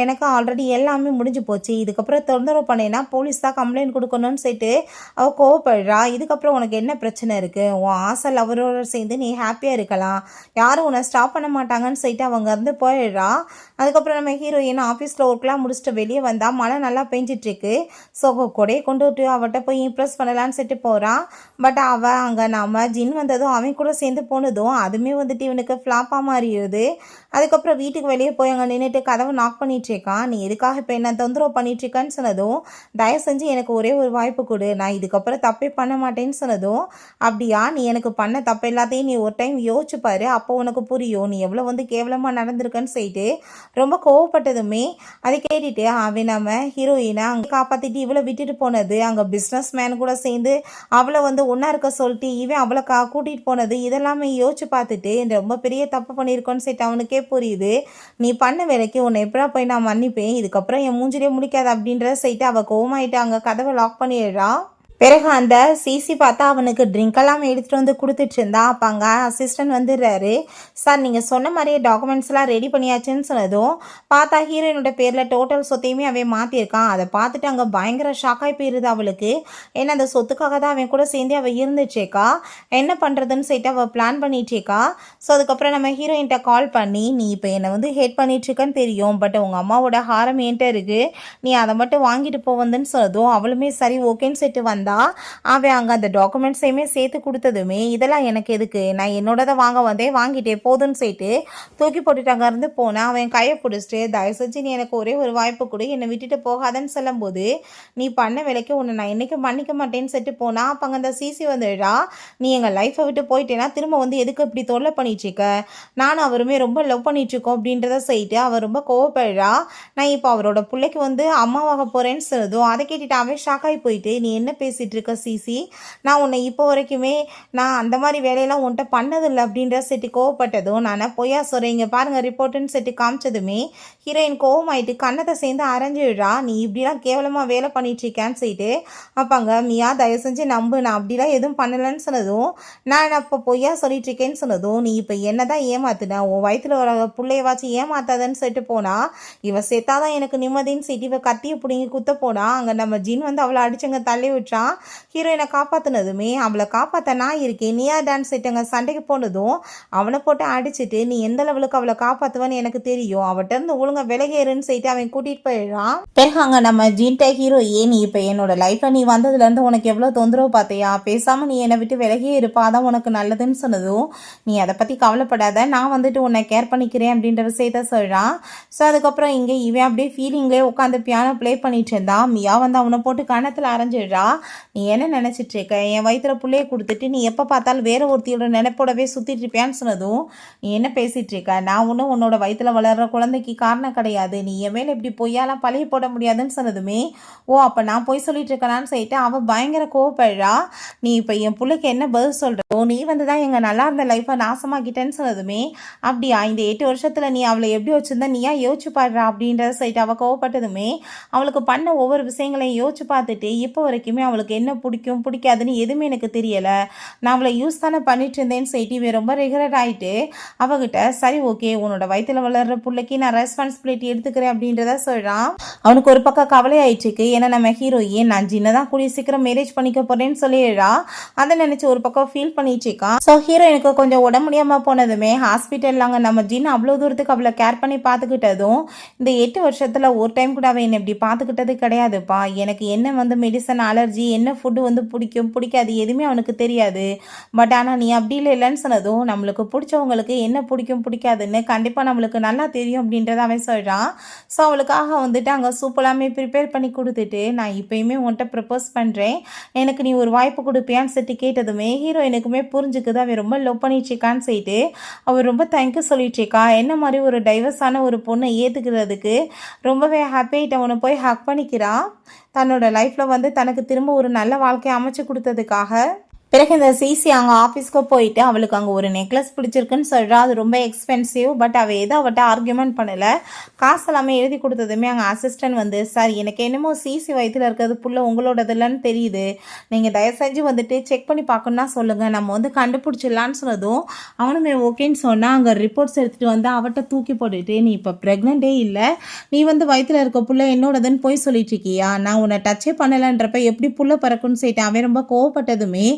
எனக்கு ஆல்ரெடி எல்லாமே முடிஞ்சு போச்சு, இதுக்கப்புறம் தொந்தரவு பண்ணேன்னா போலீஸ் தான் கம்ப்ளைண்ட் கொடுக்கணும்னு சொல்லிட்டு அவள் கோவப்படுறா. இதுக்கப்புறம் உனக்கு என்ன பிரச்சனை இருக்குது, உன் ஆசை லவரோட சேர்ந்து நீ ஹாப்பியாக இருக்கலாம், யாரும் ஸ்டாப் பண்ண மாட்டாங்கன்னு சொல்லிட்டு அவங்க இருந்து போயிடுறா. அதுக்கப்புறம் நம்ம ஹீரோயின் ஆஃபீஸில் ஒர்க்லாம் முடிச்சுட்டு வெளியே வந்தால் மழை நல்லா பெஞ்சிட்ருக்கு. ஸோ கொடையை கொண்டு விட்டு அவட்ட போய் இம்ப்ரெஸ் பண்ணலான்னு சொல்லிட்டு போகிறான். பட் அவள் அங்கே நம்ம ஜின் வந்ததும் அவன் கூட சேர்ந்து போனதும் அதுவுமே இவனுக்கு ஃப்ளாப்பாக மாறிடுது. அதுக்கப்புறம் வீட்டுக்கு வெளியே போய் அங்கே நின்றுட்டு கதவை நாக் பண்ணிகிட்ருக்கான். நீ எதுக்காக இப்போ என்ன தொந்தரவு பண்ணிகிட்ருக்கான்னு சொன்னதும் தயவு செஞ்சு எனக்கு ஒரே ஒரு வாய்ப்பு கொடு, நான் இதுக்கப்புறம் தப்பே பண்ண மாட்டேன்னு சொன்னதும் அப்படியா, நீ எனக்கு பண்ண தப்பு எல்லாத்தையும் நீ ஒரு டைம் யோசிச்சு பாரு, அப்போ உனக்கு புரியும் நீ எவ்வளோ கேவலமாக நடந்திருக்கன்னு சொல்லிட்டு ரொம்ப கோவப்பட்டதுமே அதை கேட்டுட்டு அவன் நம்ம ஹீரோயினை அங்கே காப்பாற்றிட்டு இவளை விட்டுட்டு போனது, அங்கே பிஸ்னஸ் மேன் கூட சேர்ந்து அவளை ஒன்றா இருக்க சொல்லிட்டு இவன் அவளை கூட்டிகிட்டு போனது, இதெல்லாமே யோசிச்சு பார்த்துட்டு ரொம்ப பெரிய தப்பு பண்ணியிருக்கோன்னு சொல்லிட்டு அவனுக்கே புரியுது. நீ பண்ண வேலைக்கு உன்னை எப்படா போய் நான் மன்னிப்பேன், இதுக்கப்புறம் என் மூஞ்சிலே முடிக்காது அப்படின்றத சொல்லிட்டு அவள் கோவமாயிட்டு அங்கே கதவை லாக் பண்ணிடுறா. பிறகு அந்த சிசி பார்த்தா அவனுக்கு ட்ரிங்க்கெல்லாம் எடுத்துகிட்டு கொடுத்துட்டு இருந்தா. அப்போ அங்கே அசிஸ்டன்ட் வந்துடுறாரு. சார் நீங்கள் சொன்ன மாதிரியே டாக்குமெண்ட்ஸ்லாம் ரெடி பண்ணியாச்சுன்னு சொன்னதும் பார்த்தா ஹீரோயினோட பேரில் டோட்டல் சொத்தையுமே அவன் மாற்றிருக்கான். அதை பார்த்துட்டு அங்கே பயங்கர ஷாக்காகி போயிடுது அவளுக்கு. ஏன்னா அந்த சொத்துக்காக தான் அவன் கூட சேர்ந்து அவள் இருந்துச்சேக்கா, என்ன பண்ணுறதுன்னு சொல்லிட்டு அவள் பிளான் பண்ணிட்டேக்கா. ஸோ அதுக்கப்புறம் நம்ம ஹீரோயின்கிட்ட கால் பண்ணி நீ இப்போ என்னை ஹேட் பண்ணிட்டுருக்கன்னு தெரியும், பட் உங்கள் அம்மாவோட ஹாரம் என்கிட்ட இருக்குது, நீ அதை மட்டும் வாங்கிட்டு போவந்துன்னு சொன்னதும் அவளுமே சரி ஓகேன்னு சொல்லிட்டு வந்தா. அவன் அங்கே அந்த டாக்குமெண்ட்ஸையுமே சேர்த்து கொடுத்ததுமே இதெல்லாம் எனக்கு எதுக்கு, நான் என்னோடதை வாங்க வந்தேன், வாங்கிட்டே போதுன்னு சொல்லிட்டு தூக்கி போட்டுட்டு அங்கே இருந்து போனேன். அவன் கையை பிடிச்சிட்டு தயவு செஞ்சு நீ எனக்கு ஒரே ஒரு வாய்ப்பு கொடு, என்னை விட்டுட்டு போகாதன்னு சொல்லும்போது நீ பண்ண வேலைக்கு உன்னை நான் என்றைக்கும் மன்னிக்க மாட்டேன்னு சொல்லிட்டு போனால் அப்போ அங்கே அந்த சிசி வந்துடா. நீ எங்கள் லைஃப்பை விட்டு போயிட்டேன்னா திரும்ப எதுக்கு இப்படி தொல்லை பண்ணிட்டுருக்க, நானும் அவருமே ரொம்ப லவ் பண்ணிட்டுருக்கோம் அப்படின்றத சொல்லிட்டு அவர் ரொம்ப கோவப்படுறா. நான் இப்போ அவரோட பிள்ளைக்கு அம்மாவாக போகிறேன்னு சொன்னதும் அதை கேட்டுட்டு அவன் ஷாக்காகி போயிட்டு நீ என்ன பேசிட்டு இருக்க சிசி, நான் உன்னை இப்போ வரைக்குமே நான் அந்த மாதிரி வேலையெல்லாம் உன்ட்ட பண்ணதில்லை அப்படின்ற செட்டு கோவப்பட்டதும் நான் பொய்யா சொல்கிறேன், இங்கே பாருங்கள் ரிப்போர்ட்டுன்னு செட்டு காமிச்சதுமே ஹீரோயின் கோவமாயிட்டு கண்ணத்தை சேர்ந்து அரைஞ்சிடுறா. நீ இப்படிலாம் கேவலமாக வேலை பண்ணிட்டுருக்கேன்னு சொல்லிட்டு அப்பாங்க மியா தயவு செஞ்சு நம்பு, நான் அப்படிலாம் எதுவும் பண்ணலைன்னு சொன்னதும் நான் அப்போ பொய்யா சொல்லிட்டு இருக்கேன்னு சொன்னதும் நீ இப்போ என்ன தான் ஏமாத்துன, உன் வயிற்றுல ஒரு பிள்ளையவாச்சும் ஏமாத்தாதன்னு சொல்லிட்டு போனா இவன் செத்தாதான் எனக்கு நிம்மதின்னு சொல்லிட்டு இவ கத்தியை பிடிங்கி குத்த போனா. அங்கே நம்ம ஜின் அவளை அடிச்சங்க தள்ளி விட்டுறான். ஹீரோயினை காப்பாற்றினதுமே அவளை காப்பாற்ற நான் இருக்கேன், நீயா டான்ஸ் ஆயிட்டங்க சண்டைக்கு போனதும் அவனை போட்டு அடிச்சுட்டு நீ எந்த லெவலுக்கு அவளை காப்பாற்றுவான்னு எனக்கு தெரியும், அவட்ட இருந்து ஒழுங்கா விலகேறுன்னு சொல்லிட்டு அவன் கூட்டிகிட்டு போயிடுறான். பிறகு அங்கே நம்ம ஜீன்ட்ட ஹீரோ நீ இப்போ என்னோட லைஃப்பில் நீ வந்ததுலேருந்து உனக்கு எவ்வளோ தொந்தரவு பார்த்தியா, பேசாமல் நீ என்னை விட்டு விலகே இருப்பா, அதான் உனக்கு நல்லதுன்னு சொன்னதும் நீ அதை பற்றி கவலைப்படாத, நான் உன்னை கேர் பண்ணிக்கிறேன் அப்படின்ற விஷயத்த சொல்கிறான். ஸோ அதுக்கப்புறம் இங்கே இவன் அப்படியே ஃபீலிங்லேயே உட்காந்து பியானோ ப்ளே பண்ணிட்டு இருந்தான். மியா அவனை போட்டு கணத்தில் அரைஞ்சிடுறா. நீ என்ன நினச்சிட்டு இருக்க, என் வயிற்றுல பிள்ளைய கொடுத்துட்டு நீ எப்போ பார்த்தாலும் வேற ஒருத்தியோட நினைப்போடவே சுற்றிட்டு இருப்பியான்னு சொன்னதும் நீ என்ன பேசிகிட்டு இருக்க, நான் ஒன்றும் உன்னோட வயிற்றுல வளர்கிற குழந்தைக்கு காரணம் கிடையாது, நீ என் மேலே இப்படி பொய்யாலாம் பழைய போட முடியாதுன்னு சொன்னதுமே ஓ அப்போ நான் பொய் சொல்லிட்டு இருக்கலான்னு சொல்லிட்டு அவள் பயங்கர கோவப்படுறா. நீ இப்போ என் பிள்ளைக்கு என்ன பதில் சொல்கிறோ, நீ தான் எங்கள் நல்லா இருந்த லைஃப்பை நாசமாக்கிட்டேன்னு சொன்னதுமே அப்படியா இந்த 8 வருஷத்தில் நீ அவளை எப்படி வச்சுருந்தா நீயா யோசிச்சு பாடுறா அப்படின்றத சொல்லிட்டு அவள் கோவப்பட்டதுமே அவளுக்கு பண்ண ஒவ்வொரு விஷயங்களையும் யோசிச்சு பார்த்துட்டு இப்போ வரைக்குமே அவளுக்கு என்ன பிடிக்கும் பிடிக்காதுன்னு எதுவுமே எனக்கு தெரியலை, நான் அவளை யூஸ் தானே பண்ணிட்டு இருந்தேன்னு சொல்லிட்டு இவன் ரொம்ப ரெகுலர் ஆகிட்டு அவகிட்ட சரி ஓகே உன்னோட வயிற்றுல வளர்கிற பிள்ளைக்கு நான் ரெஸ்பான்சிபிலிட்டி எடுத்துக்கிறேன் அப்படின்றத சொல்கிறான். அவனுக்கு ஒரு பக்கம் கவலை ஆயிடுச்சுக்கு, ஏன்னா நம்ம ஹீரோயின் நான் ஜின்னை தான் கூடிய சீக்கிரம் மேரேஜ் பண்ணிக்க போகிறேன்னு சொல்லிடுறா. அதை நினச்சி ஒரு பக்கம் ஃபீல் பண்ணிட்டுருக்கான். ஸோ ஹீரோயினுக்கு கொஞ்சம் உடம்பு முடியாமல் போனதுமே ஹாஸ்பிட்டலில் அங்கே நம்ம ஜின் அவ்வளோ தூரத்துக்கு அவளை கேர் பண்ணி பார்த்துக்கிட்டதும் இந்த 8 வருஷத்தில் ஒரு டைம் கூட அவன் என்னை இப்படி பார்த்துக்கிட்டது கிடையாதுப்பா, எனக்கு என்ன மெடிசன் அலர்ஜி என்ன ஃபுட்டு வந்து பிடிக்கும் பிடிக்காது எதுவுமே அவனுக்கு தெரியாது. பட் ஆனால் நீ அப்படி இல்லைன்னு சொன்னதும் நம்மளுக்கு பிடிச்சவங்களுக்கு என்ன பிடிக்கும் பிடிக்காதுன்னு கண்டிப்பாக நம்மளுக்கு நல்லா தெரியும் அப்படின்றத அவன் சொல்கிறான். ஸோ அவளுக்காக வந்துட்டு அங்கே சூப்பராமே ப்ரிப்பேர் பண்ணி கொடுத்துட்டு, நான் இப்போயுமே உன்கிட்ட ப்ரப்போஸ் பண்ணுறேன், எனக்கு நீ ஒரு வாய்ப்பு கொடுப்பியான்னு சொல்லிட்டு கேட்டதுமே ஹீரோயினுக்குமே புரிஞ்சுக்குது அவன் ரொம்ப லவ் பண்ணிட்டுருக்கான்னு சொல்லிட்டு அவர் ரொம்ப தேங்க்யூ சொல்லிட்டுருக்கா. என்ன மாதிரி ஒரு டைவர்ஸான ஒரு பொண்ணை ஏற்றுக்கிறதுக்கு ரொம்பவே ஹாப்பியாகிட்டு அவனை போய் ஹக் பண்ணிக்கிறான். தன்னோட லைஃப்பில் வந்து தனக்கு திரும்ப ஒரு நல்ல வாழ்க்கையை அமைச்சு கொடுத்ததுக்காக. பிறகு இந்த சிசி அங்கே ஆஃபீஸ்க்கு போயிட்டு அவளுக்கு அங்கே ஒரு நெக்லஸ் பிடிச்சிருக்குன்னு சொல்கிறா. அது ரொம்ப எக்ஸ்பென்சிவ். பட் அவள் எதுவும் அவட்ட ஆர்கியூமெண்ட் பண்ணலை. காசு எல்லாமே எழுதி கொடுத்ததுமே அங்கே அசிஸ்டன்ட் வந்து, சார் எனக்கு என்னமோ சிசி வயிற்றில் இருக்கிறது புள்ள உங்களோடது இல்லைன்னு தெரியுது, நீங்கள் தயவு செஞ்சு வந்துட்டு செக் பண்ணி பார்க்கணுன்னா சொல்லுங்கள், நம்ம வந்து கண்டுபிடிச்சிடலான்னு சொன்னதும் அவனுமே ஓகேன்னு சொன்னால் அங்கே ரிப்போர்ட்ஸ் எடுத்துகிட்டு வந்து அவட்ட தூக்கி போட்டுட்டு, நீ இப்போ ப்ரெக்னென்ட்டே இல்லை, நீ வந்து வயிற்றில் இருக்க புள்ள என்னோடதுன்னு போய் சொல்லிட்டு இருக்கியா, நான் உன்னை டச்சே பண்ணலைன்றப்ப எப்படி புள்ள பறக்குன்னு சொல்லிட்டு அவன் ரொம்ப கோவப்பட்டதுமே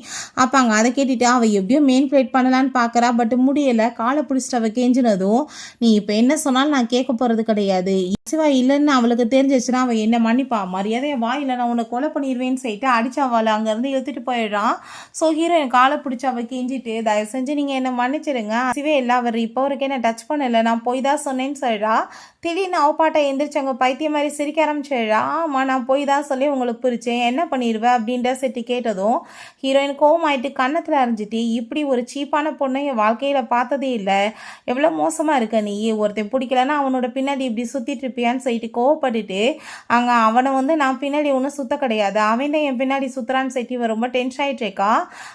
அப்போ அங்கே அதை கேட்டுட்டு அவள் எப்படியோ மெயின் பிளேட் பண்ணலான்னு பார்க்குறா. பட் முடியலை. காலை பிடிச்சிட்டு அவள் கெஞ்சினதும், நீ இப்போ என்ன சொன்னாலும் நான் கேட்க போகிறது கிடையாது, சிவா இல்லைன்னு அவளுக்கு தெரிஞ்சிச்சுன்னா அவள் என்ன மன்னிப்பா, மரியாதையை வா இல்லை நான் உன்னை கொலை பண்ணிடுவேன்னு சொல்லிட்டு அடிச்சு அவளை அங்கேருந்து இழுத்துட்டு போயிடுறான். ஸோ ஹீரோயின் காலை பிடிச்சி அவள் கெஞ்சிட்டு, தயவு செஞ்சு நீங்கள் என்னை மன்னிச்சிடுங்க, சிவே இல்லை, அவர் இப்போ வரைக்கும் என்ன டச் பண்ணலை, நான் போய் தான் சொன்னேன்னு சொல்கிறா. திடீர்னு அவப்பாட்டை எந்திரிச்சவங்க பைத்தியம் மாதிரி சிரிக்க ஆரம்பிச்சிடுறா. ஆமாம் நான் போய் தான் சொல்லி உங்களுக்கு பிரிச்சேன், என்ன பண்ணிடுவேன் அப்படின்ற செட்டு கேட்டதும் ஹீரோயின் கோவமாயிட்டு கன்னத்தில் அரைஞ்சிட்டு, இப்படி ஒரு சீப்பான பொண்ணை என் வாழ்க்கையில் பார்த்ததே இல்லை, எவ்வளோ மோசமாக இருக்க நீ, ஒருத்தன் பிடிக்கலன்னா அவனோட பின்னாடி இப்படி சுற்றிட்டு இருப்பியான்னு சொல்லிட்டு கோவப்பட்டுட்டு அங்கே அவனை வந்து நான் பின்னாடி ஒன்றும் சுத்த கிடையாது, அவன் தான் என் பின்னாடி சுற்றுறான்னு சொல்லிட்டு இவன் ரொம்ப டென்ஷன் ஆகிட்டு இருக்கா.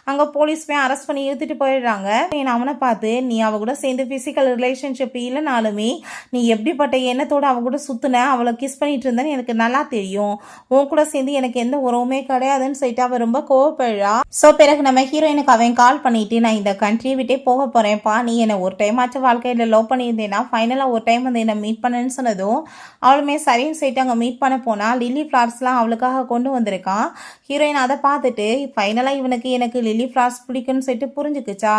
அங்கே போலீஸ்மே அரெஸ்ட் பண்ணி இழுத்துட்டு போயிடுறாங்க. அவனை பார்த்து, நீ அவ கூட சேர்ந்து ஃபிசிக்கல் ரிலேஷன்ஷிப் இல்லைனாலுமே நீ எப்படிப்பட்ட எண்ணத்தோடு அவ கூட சுற்றுன, அவளை கிஸ் பண்ணிட்டு இருந்தேன்னு எனக்கு நல்லா தெரியும், உன் கூட சேர்ந்து எனக்கு எந்த உறவுமே கிடையாதுன்னு சொல்லிட்டு அவள் ரொம்ப கோவப்படுறா. ஸோ பிறகு நம்ம ஹீரோயினுக்கு அவன் கால் பண்ணிவிட்டு, நான் இந்த கண்ட்ரியை விட்டே போக போகிறேன்ப்பா, நீ என்னை ஒரு டைம் ஆச்சு வாழ்க்கையில் லவ் பண்ணியிருந்தேன்னா ஃபைனலாக ஒரு டைம் வந்து என்னை மீட் பண்ணுன்னு சொன்னதும் அவளுமே சரின்னு சொல்லிட்டு அங்கே மீட் பண்ண போனால் லில்லி ஃப்ளார்ஸ்லாம் அவளுக்காக கொண்டு வந்திருக்கான். ஹீரோயின் அதை பார்த்துட்டு ஃபைனலாக இவனுக்கு எனக்கு லில்லி ஃப்ளார்ஸ் பிடிக்குன்னு சொல்லிட்டு புரிஞ்சுக்குச்சா,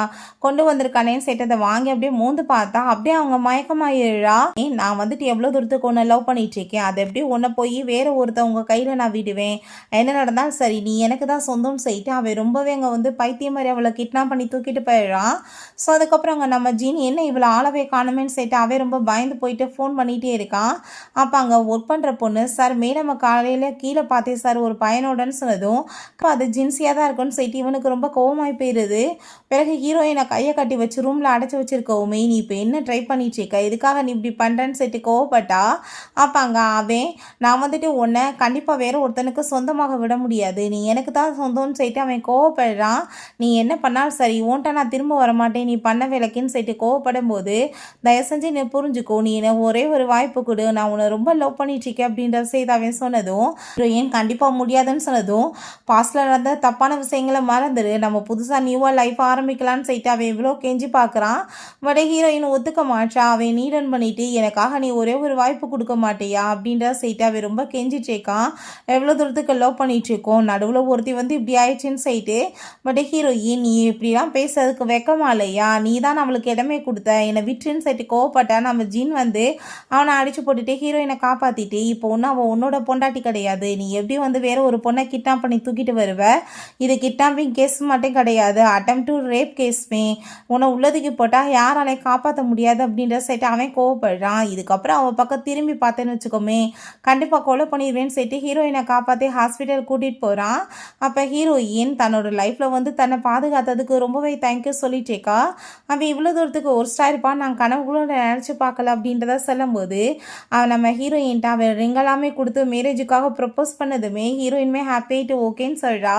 கொண்டு வந்திருக்கானேன்னு சொல்லிட்டு அதை வாங்கி அப்படியே மூந்து பார்த்தா அப்படியே அவங்க மயக்கமாயிடுறா. நான் வந்துட்டு எவ்வளோ தூரத்துக்கு ஒன்று லவ் பண்ணிட்டு இருக்கேன், அதை எப்படி ஒன்றை போய் வேற ஒருத்தவங்க கையில் நான் விடுவேன், என்ன நடந்தாலும் சரி நீ எனக்கு தான் சொந்தம்னு சொல்லிட்டு அவன் ரொம்பவே அங்கே வந்து பைத்தியம் மாதிரி அவளை கிட்னாப் பண்ணி தூக்கிட்டு போயிடுறான். ஸோ அதுக்கப்புறம் அங்கே நம்ம ஜீனி என்ன இவ்வளோ ஆளவே காணுமேன்னு சொல்லிட்டு அவன் ரொம்ப பயந்து போயிட்டு ஃபோன் பண்ணிகிட்டே இருக்கான். அப்போ அங்கே ஒர்க் பண்ணுற பொண்ணு, சார் மேடம் காலையில் கீழே பார்த்தேன் சார் ஒரு பையனோடன்னு சொன்னதும் இப்போ அது ஜின்சியாக தான் இருக்குன்னு சொல்லிட்டு இவனுக்கு ரொம்ப கோவமாகி போயிடுது. பிறகு ஹீரோயினை கையை கட்டி வச்சு ரூமில் அடைச்சி வச்சிருக்கவுமே, நீ இப்போ என்ன ட்ரை பண்ணிட்டு இருக்க, இதுக்காக நீ இப்படி பண்ணுறேன்னு சொல்லிட்டு கோவப்பட்டா. அப்போ அங்கே அவன், நான் வந்துட்டு உன்னை கண்டிப்பாக வேற ஒருத்தனுக்கு சொந்தமாக விட முடியாது, நீ எனக்கு தான் சொந்தம்னு சொல்லிட்டு அவன் கோவப்படுறான். நீ என்ன பண்ணாலும் சரி உன்ட்ட நான் திரும்ப வரமாட்டேன், நீ பண்ண வேலைக்குன்னு சொல்லிட்டு கோவப்படும் போது, தயவு செஞ்சு நீ புரிஞ்சுக்கோ, நீ என்ன ஒரே ஒரு வாய்ப்பு கொடு, நான் உன்னை ரொம்ப லவ் பண்ணிட்டு இருக்கேன் அப்படின்ற செய்தி அவன் சொன்னதும் ஏன் கண்டிப்பாக முடியாதுன்னு சொன்னதும், பாஸ்டில் நடந்த தப்பான விஷயங்களை மறந்துடு, நம்ம புதுசாக நியூவாக லைஃப் ஆரம்பிக்கலான்னு சொல்லிட்டு அவன் இவ்வளோ கெஞ்சி பார்க்குறான். பட் ஹீரோயின் ஒத்துக்க மாட்டா. அவன் நீடன் பண்ணிட்டு எனக்காக நீ ஒரே ஒரு வாய்ப்பு கொடுக்க மாட்டியா அப்படின்ற செய்தி அவன் ரொம்ப கெஞ்சிட்டு இருக்கான். எவ்வளோ தூரத்துக்கு லவ் பண்ணிட்டு இருக்கோம், நடுவில் ஒருத்தி வந்து இப்படி ஆயிடுச்சுன்னு சொல்லிட்டு. பட் ஹீரோயின், நீ இப்படிலாம் பேசுறதுக்கு வெக்கமா இல்லையா, நீ தான் அவளுக்கு இடமே கொடுத்த, என்னை விட்டுன்னு சொல்லிட்டு கோவப்பட்டா. நம்ம ஜீன் வந்து அவனை அடிச்சு போட்டுட்டு ஹீரோயினை காப்பாற்றிட்டு, இப்போ ஒன்றும் அவன் உன்னோட பொண்டாட்டி கிடையாது, நீ எப்படி வந்து வேற ஒரு பொண்ணை கிட்னாப் பண்ணி தூக்கிட்டு வருவ, இது கிட்னாப்பிங் கேஸ் மட்டும் கிடையாது, அட்டெம்ப்ட் டு ரேப் கேஸ்மே, உன்னை உள்ளதுக்கு போட்டால் யாராலையும் காப்பாற்ற முடியாது அப்படின்ற சொல்லிட்டு அவன் கோவப்படுறான். இதுக்கப்புறம் அவன் பக்கம் திரும்பி பார்த்தேன்னு வச்சுக்கோமே, கண்டிப்பாக கொலை பண்ணிடுவேன்னு சொல்லிட்டு ஹீரோயினை காப்பாற்றி ஹாஸ்பிட்டல் கூட்டிகிட்டு போகிறான். அப்போ ஹீரோயின் தன்னோட லைஃப்பில் வந்து தன்னை பாதுகாத்ததுக்கு ரொம்பவே தேங்க்யூ சொல்லிட்டேக்கா. அவன் இவ்வளோ தூரத்துக்கு ஒரு ஸ்டார் இருப்பான் நான் கனவுக்குள்ள நினச்சி பார்க்கல அப்படின்றத சொல்லும்போது அவன் நம்ம ஹீரோயின்ட்ட அவன் ரிங்கெல்லாமே கொடுத்து மேரேஜுக்காக ப்ரப்போஸ் பண்ணதுமே ஹீரோயின்மே ஹாப்பியாயிட்டு ஓகேன்னு சொல்கிறா.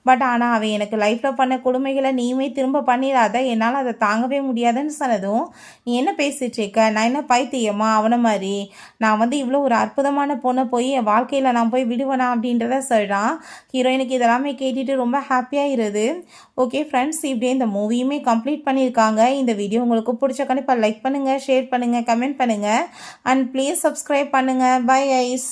பட் ஆனால் அவன் எனக்கு லைஃப்பில் பண்ண கொடுமைகளை நீயுமே திரும்ப பண்ணிடாத, என்னால் அதை தாங்கவே முடியாதுன்னு சொன்னதும், நீ என்ன பேசிட்டு இருக்க, நான் என்ன பைத்தியமா அவனை மாதிரி, நான் வந்து இவ்வளோ ஒரு அற்புதமான பொண்ணை போய் என் வாழ்க்கையில் நான் போய் விடுவேனா அப்படின்றத சொல்கிறான். ஹீரோயினுக்கு இதெல்லாமே கேட்டுட்டு ரொம்ப ஹாப்பியாகிருது. ஓகே ஃப்ரெண்ட்ஸ், இப்படியே இந்த மூவியுமே கம்ப்ளீட் பண்ணியிருக்காங்க. இந்த வீடியோ உங்களுக்கு பிடிச்ச கண்டிப்பாக லைக் பண்ணுங்கள், ஷேர் பண்ணுங்கள், கமெண்ட் பண்ணுங்கள் அண்ட் ப்ளீஸ் சப்ஸ்கிரைப் பண்ணுங்கள். Bye ice.